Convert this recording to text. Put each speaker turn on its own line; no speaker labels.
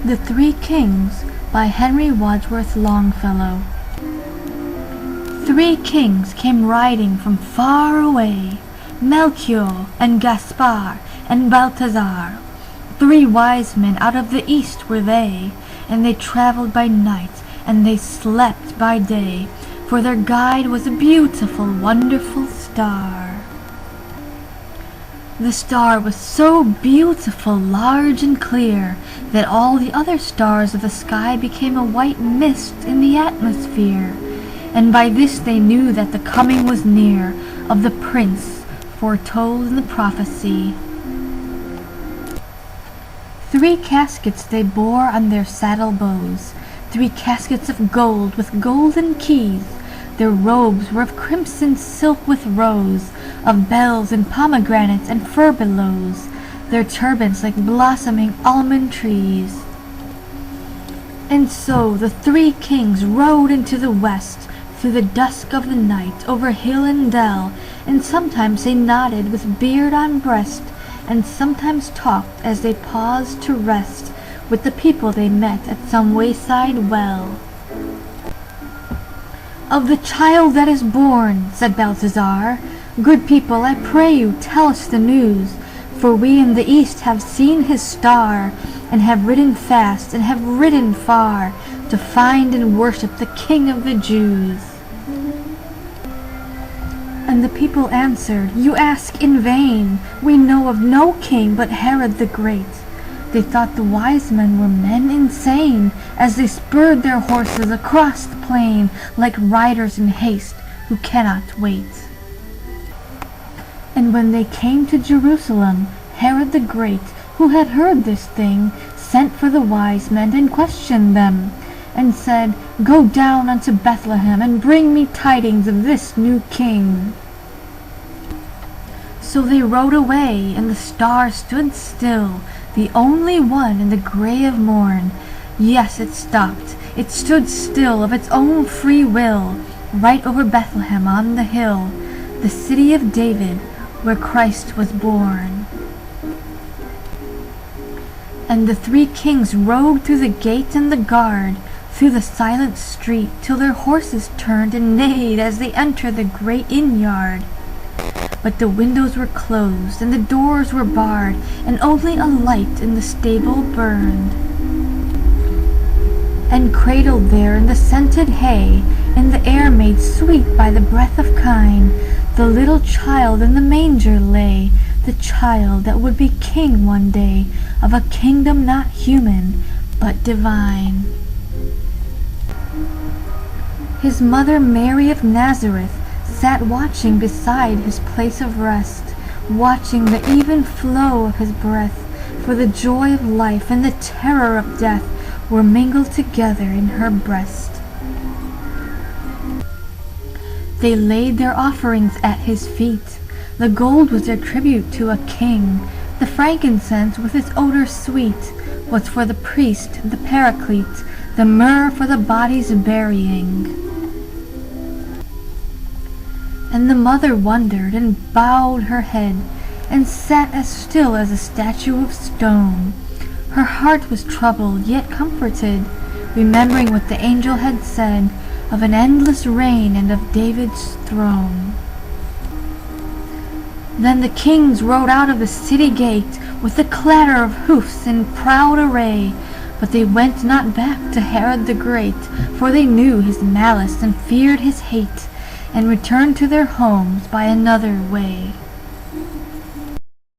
The Three Kings by Wadsworth Longfellow. 3 kings came riding from far away, Melchior and Gaspar and Balthazar. 3 wise men out of the east were they, and they traveled by night and they slept by day, for their guide was a beautiful, wonderful star. The star was so beautiful, large and clear, that all the other stars of the sky became a white mist in the atmosphere, and by this they knew that the coming was near of the prince foretold in the prophecy. 3 caskets they bore on their saddle bows, 3 caskets of gold with golden keys. Their robes were of crimson silk with rose, of bells and pomegranates and furbelows, their turbans like blossoming almond trees. And so the 3 kings rode into the west, through the dusk of the night, over hill and dell, and sometimes they nodded with beard on breast, and sometimes talked as they paused to rest with the people they met at some wayside well. "Of the child that is born," said Balthazar, "good people, I pray you, tell us the news, for we in the east have seen his star, and have ridden fast and have ridden far, to find and worship the King of the Jews." And the people answered, "You ask in vain. We know of no king but Herod the Great." They thought the wise men were men insane, as they spurred their horses across the plain, like riders in haste who cannot wait. And when they came to Jerusalem, Herod the Great, who had heard this thing, sent for the wise men and questioned them, and said, "Go down unto Bethlehem, and bring me tidings of this new king." So they rode away, and the star stood still, the only one in the gray of morn. Yes, it stopped. It stood still of its own free will, right over Bethlehem on the hill, the city of David, where Christ was born. And the 3 kings rode through the gate and the guard, through the silent street, till their horses turned and neighed as they entered the great inn-yard. But the windows were closed, and the doors were barred, and only a light in the stable burned. And cradled there in the scented hay, in the air made sweet by the breath of kine, the little child in the manger lay, the child that would be king one day, of a kingdom not human, but divine. His mother Mary of Nazareth sat watching beside his place of rest, watching the even flow of his breath, for the joy of life and the terror of death were mingled together in her breast. They laid their offerings at his feet. The gold was their tribute to a king. The frankincense with its odor sweet was for the priest, the paraclete, the myrrh for the body's burying. And the mother wondered and bowed her head, and sat as still as a statue of stone. Her heart was troubled, yet comforted, remembering what the angel had said of an endless reign and of David's throne. Then the kings rode out of the city gate, with the clatter of hoofs in proud array, but they went not back to Herod the Great, for they knew his malice and feared his hate, and returned to their homes by another way.